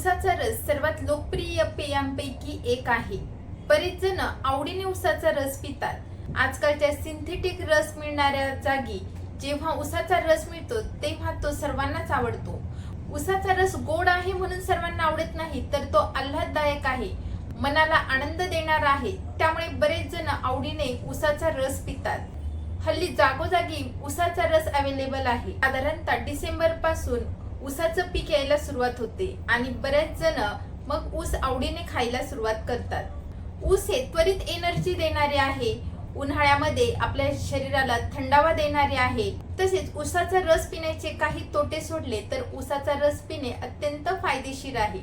ऊसाचा रस सर्वात लोकप्रिय पेयांपैकी एक आहे. बरेच जण आवडीने ऊसाचा रस पितात. आजकालच्या सिंथेटिक रस मिळणाऱ्या जागी जेव्हा ऊसाचा रस मिळतो तेव्हा तो सर्वांनाच आवडतो. ऊसाचा रस गोड आहे म्हणून सर्वांना आवडत नाही, तर तो आल्हाददायक आहे, मनाला आनंद देणारा आहे. त्यामुळे बरेच जण आवडीने ऊसाचा रस पितात. हल्ली जागोजागी ऊसाचा रस अवेलेबल आहे. साधारणतः डिसेंबर पासून ऊसाचं पीक यायला सुरुवात होते आणि बरेच जण मग ऊस आवडीने खायला सुरुवात करतात. ऊस हे त्वरित एनर्जी देणारे आहे, उन्हाळ्यामध्ये आपल्या शरीराला थंडावा देणारे आहे. तसेच ऊसाचा रस पिण्याचे काही तोटे सोडले तर ऊसाचा रस पिणे अत्यंत फायदेशीर आहे.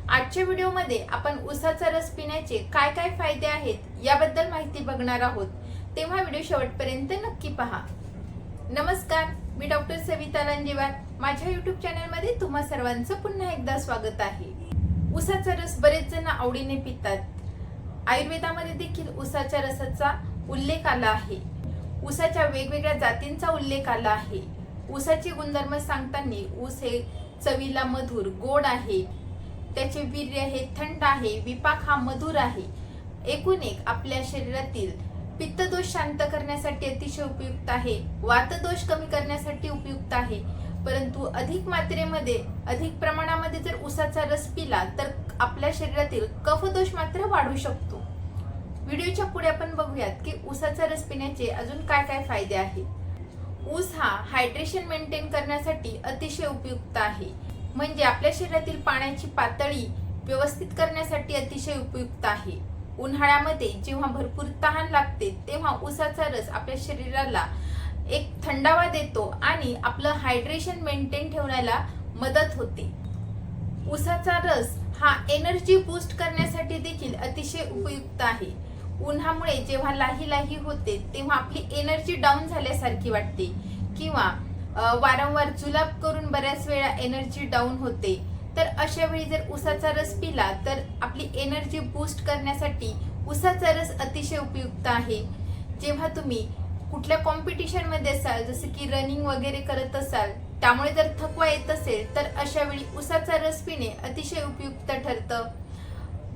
आजच्या व्हिडिओमध्ये आपण ऊसाचा रस पिण्याचे काय काय फायदे आहेत याबद्दल माहिती बघणार आहोत, तेव्हा व्हिडिओ शेवटपर्यंत नक्की पहा. नमस्कार, मी डॉक्टर सविता लांजेवार. माझ्या यूट्यूब चॅनलमध्ये तुम्हा सर्वांचं पुन्हा एकदा स्वागत आहे. ऊसाचा रस बरेच जण आवडीने पितात. आयुर्वेदामध्ये देखील ऊसाच्या रसाचा उल्लेख आला आहे. ऊसाच्या वेगवेगळ्या जातींचा उल्लेख आला आहे. ऊसाचे गुणधर्म सांगताना ऊस हे चवीला मधुर गोड आहे, त्याचे वीर्य हे थंड आहे, विपाक हा मधुर आहे. एकूण एक आपल्या शरीरातील पित्तदोष शांत करण्यासाठी अतिशय उपयुक्त आहे, वातदोष कमी करण्यासाठी उपयुक्त आहे. परंतु अधिक मात्रेमध्ये अधिक प्रमाणामध्ये जर ऊसाचा रस पिला तर आपल्या शरीरातील कफदोष मात्र वाढू शकतो. व्हिडिओच्या पुढे आपण बघूयात की ऊसाचा रस पिण्याचे अजून काय काय फायदे आहेत. ऊस हा हायड्रेशन मेंटेन करण्यासाठी अतिशय उपयुक्त आहे, म्हणजे आपल्या शरीरातील पाण्याची पातळी व्यवस्थित करण्यासाठी अतिशय उपयुक्त आहे. उन्हाळ्यामध्ये जेव्हा भरपूर तहान लागते तेव्हा ऊसाचा रस आपल्या शरीराला एक थंडावा देतो आणि आपलं हायड्रेशन मेंटेन ठेवण्याला मदत होते. ऊसाचा रस हा एनर्जी बूस्ट करण्यासाठी देखील अतिशय उपयुक्त आहे. उन्हामुळे जेव्हा लाही लाही होते तेव्हा आपली एनर्जी डाऊन झाल्यासारखी वाटते किंवा वारंवार जुलाब करून बऱ्याच वेळा एनर्जी डाऊन होते. तर अशा वेळी जर ऊसाचा रस पिला तर आपली एनर्जी बूस्ट करण्यासाठी ऊसाचा रस अतिशय उपयुक्त आहे. जेव्हा तुम्ही कुठल्या कॉम्पिटिशन मध्ये असाल, जसे की रनिंग वगैरे करत असाल, त्यामुळे जर थकवा येत असेल तर अशा वेळी ऊसाचा रस पिणे अतिशय उपयुक्त ठरतं.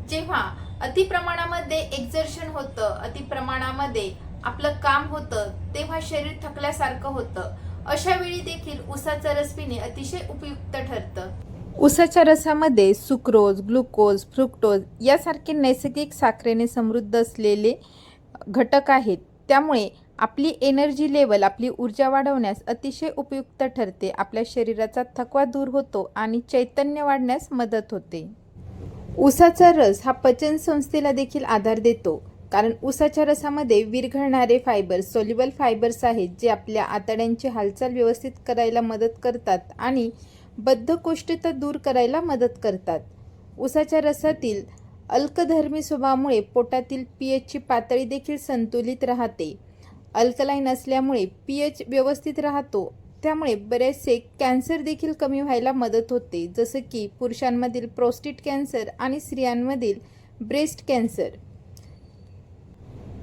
जेव्हा अति प्रमाणामध्ये एक्झर्शन होतं, अति प्रमाणामध्ये आपलं काम होतं, तेव्हा शरीर थकल्यासारखं होतं. अशा वेळी देखील ऊसाचा रस पिणे अतिशय उपयुक्त ठरतं. ऊसाच्या रसामध्ये सुक्रोज, ग्लुकोज, फ्रुक्टोज यासारखे नैसर्गिक साखरेने समृद्ध असलेले घटक आहेत. त्यामुळे आपली एनर्जी लेवल, आपली ऊर्जा वाढवण्यास अतिशय उपयुक्त ठरते. आपल्या शरीराचा थकवा दूर होतो आणि चैतन्य वाढण्यास मदत होते. ऊसाचा रस हा पचन संस्थेला देखील आधार देतो, कारण ऊसाच्या रसामध्ये विरघळणारे फायबर्स, सोल्युबल फायबर्स आहेत, जे आपल्या आतड्यांची हालचाल व्यवस्थित करायला मदत करतात आणि बद्धकोष्ठता दूर करायला मदत करतात. ऊसाच्या रसातील अल्कधर्मी स्वभावामुळे पोटातील पीएचची पातळी देखील संतुलित राहते. अल्कलाईन असल्यामुळे पीएच व्यवस्थित राहतो. त्यामुळे बरेचसे कॅन्सर देखील कमी व्हायला मदत होते, जसं की पुरुषांमधील प्रोस्टेट कॅन्सर आणि स्त्रियांमधील ब्रेस्ट कॅन्सर.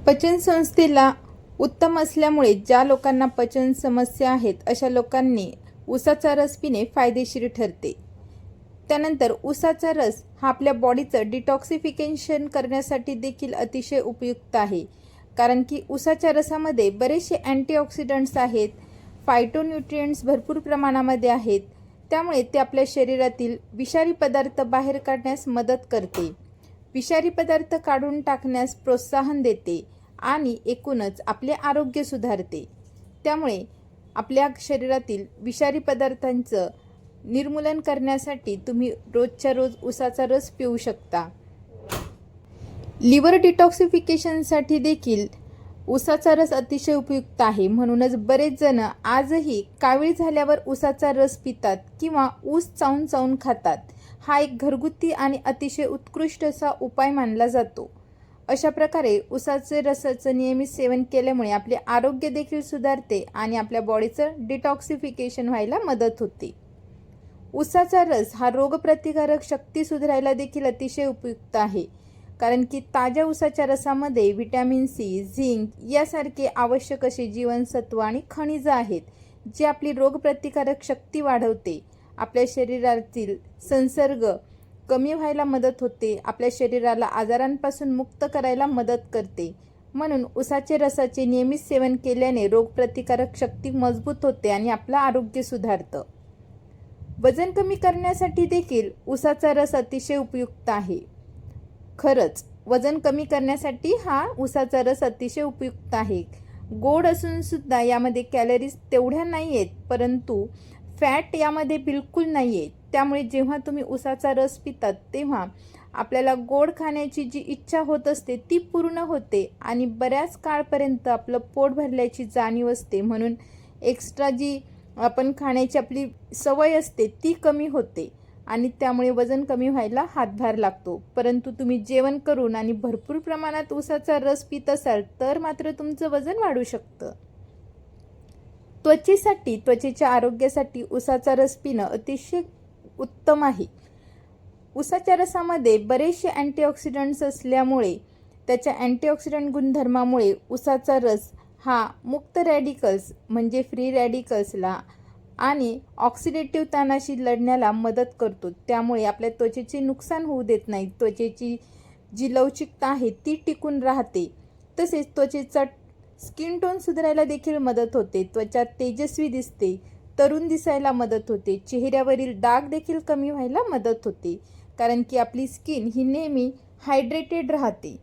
पचनसंस्थेला उत्तम असल्यामुळे ज्या लोकांना पचन समस्या आहेत अशा लोकांनी ऊसाचा रस पिणे फायदेशीर ठरते. त्यानंतर ऊसाचा रस हा आपल्या बॉडीचं डिटॉक्सिफिकेशन करण्यासाठी देखील अतिशय उपयुक्त आहे, कारण की ऊसाच्या रसामध्ये बरेचसे अँटीऑक्सिडंट्स आहेत, फायटोन्यूट्रिएंट्स भरपूर प्रमाणामध्ये आहेत. त्यामुळे ते आपल्या शरीरातील विषारी पदार्थ बाहेर काढण्यास मदत करते, विषारी पदार्थ काढून टाकण्यास प्रोत्साहन देते आणि एकूणच आपले आरोग्य सुधारते. त्यामुळे आपल्या शरीरातील विषारी पदार्थांचं निर्मूलन करण्यासाठी तुम्ही रोजच्या रोज ऊसाचा रस पिऊ शकता. लिव्हर डिटॉक्सिफिकेशनसाठी देखील ऊसाचा रस अतिशय उपयुक्त आहे. म्हणूनच बरेच जण आजही कावीळ झाल्यावर ऊसाचा रस पितात किंवा ऊस चावून चावून खातात. हा एक घरगुती आणि अतिशय उत्कृष्ट असा उपाय मानला जातो. अशा प्रकारे ऊसाचे रसाचं नियमित सेवन केल्यामुळे आपले आरोग्य देखील सुधारते आणि आपल्या बॉडीचं डिटॉक्सिफिकेशन व्हायला मदत होते. ऊसाचा रस हा रोगप्रतिकारक शक्ती सुधारायला देखील अतिशय उपयुक्त आहे, कारण की ताज्या ऊसाच्या रसामध्ये व्हिटॅमिन सी, झिंक यासारखे आवश्यक असे जीवनसत्व आणि खनिज आहेत, जे आपली रोगप्रतिकारक शक्ती वाढवते, आपल्या शरीरातील संसर्ग कमी व्हायला मदत होते, आपल्या शरीराला आजारांपासून मुक्त करायला मदत करते. म्हणून उसाचे रसाचे नियमित सेवन केल्याने रोगप्रतिकारक शक्ती मजबूत होते आणि आपलं आरोग्य सुधारतं. वजन कमी करण्यासाठी देखील उसाचा रस अतिशय उपयुक्त आहे. खरंच वजन कमी करण्यासाठी हा उसाचा रस अतिशय उपयुक्त आहे. गोड असून सुद्धा यामध्ये कॅलरीज तेवढ्या नाही आहेत, परंतु फॅट यामध्ये बिलकुल नाही आहे. त्यामुळे जेव्हा तुम्ही उसाचा रस पितात तेव्हा आपल्याला गोड खाण्याची जी इच्छा होत असते ती पूर्ण होते आणि बऱ्याच काळपर्यंत आपलं पोट भरल्याची जाणीव असते. म्हणून एक्स्ट्रा जी आपण खाण्याची आपली सवय असते ती कमी होते आणि त्यामुळे वजन कमी व्हायला हातभार लागतो. परंतु तुम्ही जेवण करून आणि भरपूर प्रमाणात उसाचा रस पित असाल तर मात्र तुमचं वजन वाढू शकतं. त्वचेच्या आरोग्यासाठी उसाचा रस पिणं अतिशय उत्तम आहे. उसाच्या रसामध्ये बरेचसे अँटीऑक्सिडंट्स असल्यामुळे त्याच्या अँटीऑक्सिडंट गुणधर्मामुळे उसाचा रस हा मुक्त रॅडिकल्स म्हणजे फ्री रॅडिकल्सला आणि ऑक्सिडेटिव्ह ताणाशी लढण्याला मदत करतो. त्यामुळे आपल्या त्वचेचे नुकसान होऊ देत नाही. त्वचेची जी लवचिकता आहे ती टिकून राहते. तसेच त्वचेचा स्किन टोन सुधारायला देखील मदत होते. त्वचा तेजस्वी दिसते, तरुण दिसायला मदत होते. चेहऱ्यावरील डाग देखील कमी व्हायला मदत होते, कारण की आपली स्किन ही नेहमी हायड्रेटेड राहते.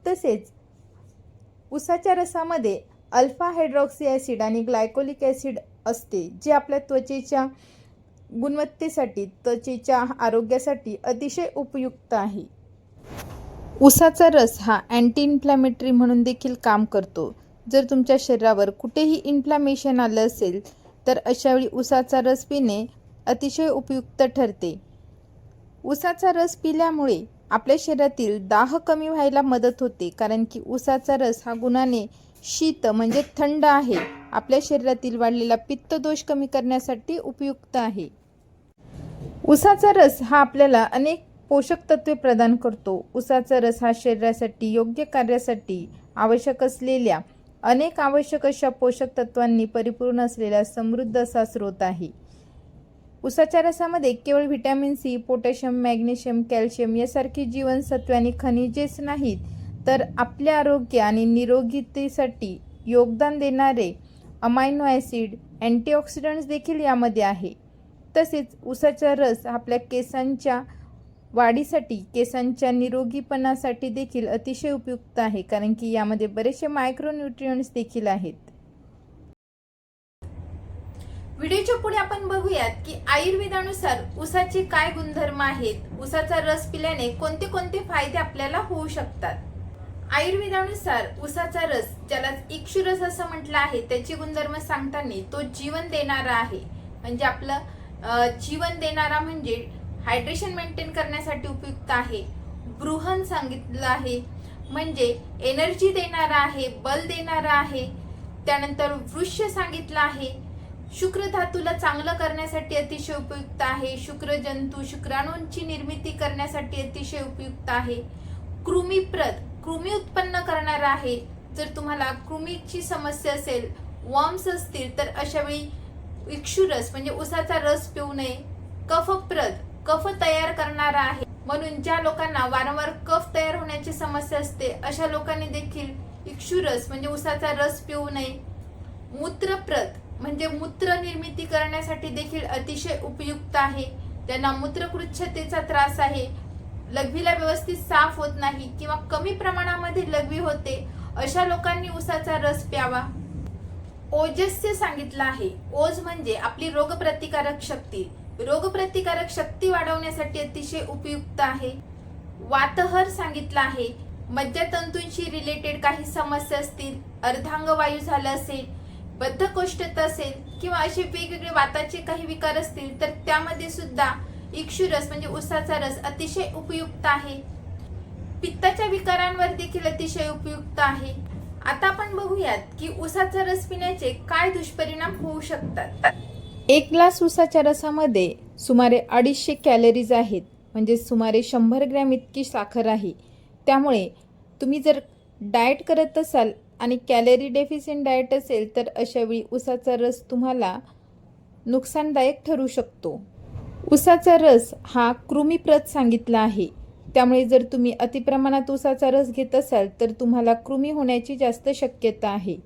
तसेच उसाच्या रसामध्ये अल्फा हायड्रॉक्सी ॲसिड आणि ग्लायकोलिक ॲसिड असते, जे आपल्या त्वचेच्या गुणवत्तेसाठी, त्वचेच्या आरोग्यासाठी अतिशय उपयुक्त आहे. उसाचा रस हा अँटी इन्फ्लॅमेटरी म्हणून देखील काम करतो. जर तुमच्या शरीरावर कुठेही इन्फ्लॅमेशन आलं असेल तर अशावेळी उसाचा रस पिणे अतिशय उपयुक्त ठरते. उसाचा रस पिल्यामुळे आपल्या शरीरातील दाह कमी व्हायला मदत होते, कारण की उसाचा रस हा गुणाने शीत म्हणजे थंड आहे. आपल्या शरीरातील वाढलेला पित्तदोष कमी करण्यासाठी उपयुक्त आहे. उसाचा रस हा आपल्याला अनेक पोषक तत्वे प्रदान करतो. उसाचा रस हा शरीरासाठी योग्य कार्यासाठी आवश्यक असलेल्या अनेक आवश्यक अशा पोषक तत्वांनी परिपूर्ण असलेला समृद्ध असा स्रोत आहे. उसाच्या रसामध्ये केवळ vitamin C, potassium, magnesium, calcium यासारखी जीवनसत्वे आणि खनिजेच नाहीत, तर आपल्या आरोग्य आणि निरोगीतेसाठी योगदान देणारे अमायनो ॲसिड, अँटीऑक्सिडंट्स देखील यामध्ये आहे. तसेच उसाचा रस आपल्या केसांच्या वाढीसाठी, केसांच्या निरोगीपणासाठी देखील अतिशय उपयुक्त आहे, कारण की यामध्ये बरेचसे मायक्रोन्यूट्रिएंट्स देखील आहेत. व्हिडिओच्या पुढे आपण बघूयात की आयुर्वेदानुसार उसाचे काय गुणधर्म आहेत, उसाचा रस पिल्याने कोणते कोणते फायदे आपल्याला होऊ शकतात. आयुर्वेदानुसार उसाचा रस, ज्याला इक्षुरस असं म्हटलं आहे, त्याचे गुणधर्म सांगताना तो जीवन देणारा आहे. म्हणजे आपलं जीवन देणारा म्हणजे हायड्रेशन मेंटेन करण्यासाठी उपयुक्त आहे. बृहन सांगितलं आहे म्हणजे एनर्जी देणारा आहे, बल देणारा आहे. त्यानंतर वृक्ष सांगितलं आहे, शुक्र धातूला चांगलं करण्यासाठी अतिशय उपयुक्त आहे. शुक्रजंतू, शुक्राणूंची निर्मिती करण्यासाठी अतिशय उपयुक्त आहे. कृमीप्रद, कृमी उत्पन्न करणारा आहे. जर तुम्हाला कृमीची समस्या असेल, वर्म्स असतील, तर अशा वेळी इक्षुरस म्हणजे उसाचा रस पिऊ नये. कफप्रद, कफ तयार करणारा आहे. म्हणून ज्या लोकांना वारंवार कफ तयार होण्याची समस्या असते अशा लोकांनी देखील इक्षुरस म्हणजे उसाचा रस पिऊ नये. मूत्रप्रद म्हणजे मूत्र निर्मिती करण्यासाठी देखील अतिशय उपयुक्त आहे. ज्यांना मूत्रकृच्छतेचा त्रास आहे, लघवीला व्यवस्थित साफ होत नाही किंवा कमी प्रमाणामध्ये लघवी होते, अशा लोकांनी उसाचा रस प्यावा. ओजस्य सांगितलं आहे. ओज म्हणजे आपली रोगप्रतिकारक शक्ती. रोगप्रतिकारक शक्ती वाढवण्यासाठी अतिशय उपयुक्त आहे. वातहर सांगितलं आहे. मज्जातंतूंशी रिलेटेड काही समस्या असतील, अर्धांगवायू झालं असेल, बद्धकोष्ठता असेल किंवा असे वेगवेगळे वाताचे काही विकार असतील तर त्यामध्ये सुद्धा इक्षुरस म्हणजे उसाचा रस अतिशय उपयुक्त आहे. पित्ताच्या विकारांवर देखील अतिशय उपयुक्त आहे. आता आपण बघूयात की उसाचा रस पिण्याचे काय दुष्परिणाम होऊ शकतात. एक ग्लास उसाच्या रसामध्ये सुमारे 250 कॅलरीज आहेत, म्हणजे सुमारे 100 ग्रॅम इतकी साखर आहे. त्यामुळे तुम्ही जर डाएट करत असाल आणि कॅलरी डेफिशियंट डाएट असेल तर अशावेळी उसाचा रस तुम्हाला नुकसानदायक ठरू शकतो. उसाचा रस हा कृमीप्रत सांगितला आहे, त्यामुळे जर तुम्ही अतिप्रमाणात उसाचा रस घेत असाल तर तुम्हाला कृमी होण्याची जास्त शक्यता आहे.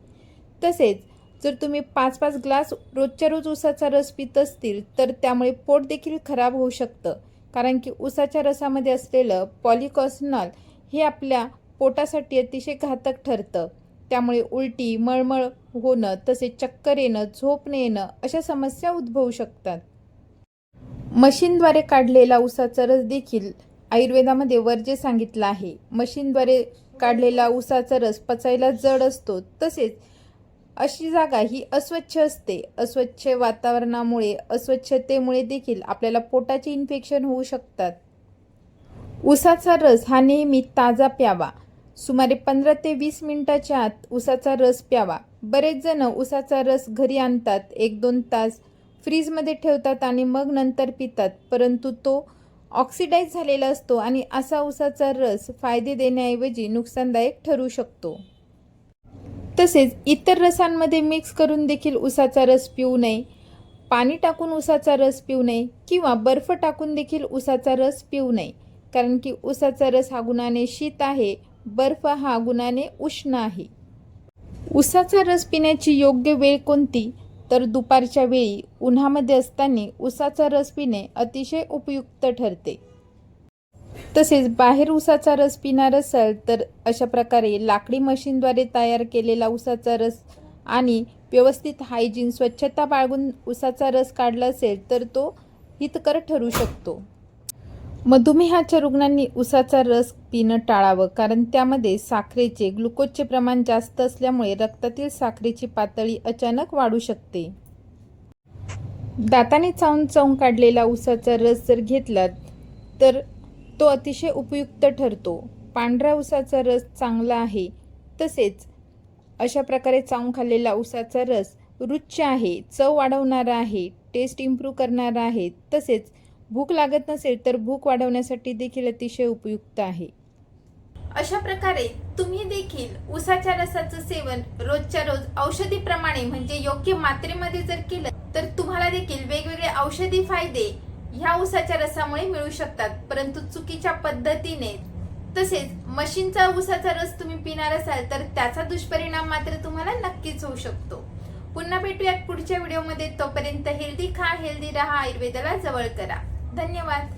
तसेच जर तुम्ही 5-5 ग्लास रोजच्या रोज उसाचा रस पित असतील तर त्यामुळे पोट देखील खराब होऊ शकतं, कारण की उसाच्या रसामध्ये असलेलं पॉलिकॉसनॉल हे आपल्या पोटासाठी अतिशय घातक ठरतं. त्यामुळे उलटी, मळमळ होणं, तसेच चक्कर येणं, झोप न येणं अशा समस्या उद्भवू शकतात. मशीनद्वारे काढलेला उसाचा रस देखील आयुर्वेदामध्ये वर्ज्य सांगितला आहे. मशीनद्वारे काढलेला उसाचा रस पचायला जड असतो, तसेच अशी जागा ही अस्वच्छ असते. अस्वच्छ वातावरणामुळे, अस्वच्छतेमुळे देखील आपल्याला पोटाचे इन्फेक्शन होऊ शकतात. उसाचा रस हा नेहमी ताजा प्यावा. सुमारे 15 ते 20 मिनिटाच्या आत उसाचा रस प्यावा. बरेच जण उसाचा रस घरी आणतात, 1-2 तास फ्रीजमध्ये ठेवतात आणि मग नंतर पितात, परंतु तो ऑक्सिडाइज झालेला असतो आणि असा उसाचा रस फायदे देण्याऐवजी नुकसानदायक ठरू शकतो. तसेच इतर रसांमध्ये मिक्स करून देखील उसाचा रस पिऊ नये. पाणी टाकून उसाचा रस पिऊ नये किंवा बर्फ टाकून देखील उसाचा रस पिऊ नये, कारण की उसाचा रस हा गुणाने शीत आहे, बर्फ हा गुणाने उष्ण आहे. उसाचा रस पिण्याची योग्य वेळ कोणती? तर दुपारच्या वेळी उन्हामध्ये असताना उसाचा रस पिणे अतिशय उपयुक्त ठरते. तसेच बाहेर उसाचा रस पिणार असाल तर अशा प्रकारे लाकडी मशीनद्वारे तयार केलेला उसाचा रस आणि व्यवस्थित हायजीन, स्वच्छता बाळगून उसाचा रस काढला असेल तर तो हितकर ठरू शकतो. मधुमेहाच्या रुग्णांनी उसाचा रस पिणं टाळावं, कारण त्यामध्ये साखरेचे, ग्लुकोजचे प्रमाण जास्त असल्यामुळे रक्तातील साखरेची पातळी अचानक वाढू शकते. दाताने चावून काढलेला उसाचा रस जर घेतला तर तो अतिशय उपयुक्त ठरतो. पांढरा उसाचा रस चांगला आहे. तसेच अशा प्रकारे चावून खाल्लेला उसाचा रस रुच्य आहे, चव वाढवणारा आहे, टेस्ट इम्प्रूव्ह करणारा आहे. तसेच भूक लागत नसेल तर भूक वाढवण्यासाठी देखील अतिशय उपयुक्त आहे. अशा प्रकारे तुम्ही देखील उसाच्या रसाचं सेवन रोजच्या रोज औषधीप्रमाणे म्हणजे योग्य मात्रेमध्ये जर केलं तर तुम्हाला देखील वेगवेगळे औषधी फायदे ह्या उसाच्या रसामुळे मिळू शकतात. परंतु चुकीच्या पद्धतीने तसेच मशीनचा उसाचा रस तुम्ही पिणार असाल तर त्याचा दुष्परिणाम मात्र तुम्हाला नक्कीच होऊ शकतो. पुन्हा भेटूयात पुढच्या व्हिडिओमध्ये. तोपर्यंत हेल्दी खा, हेल्दी रहा, आयुर्वेदाला जवळ करा. धन्यवाद.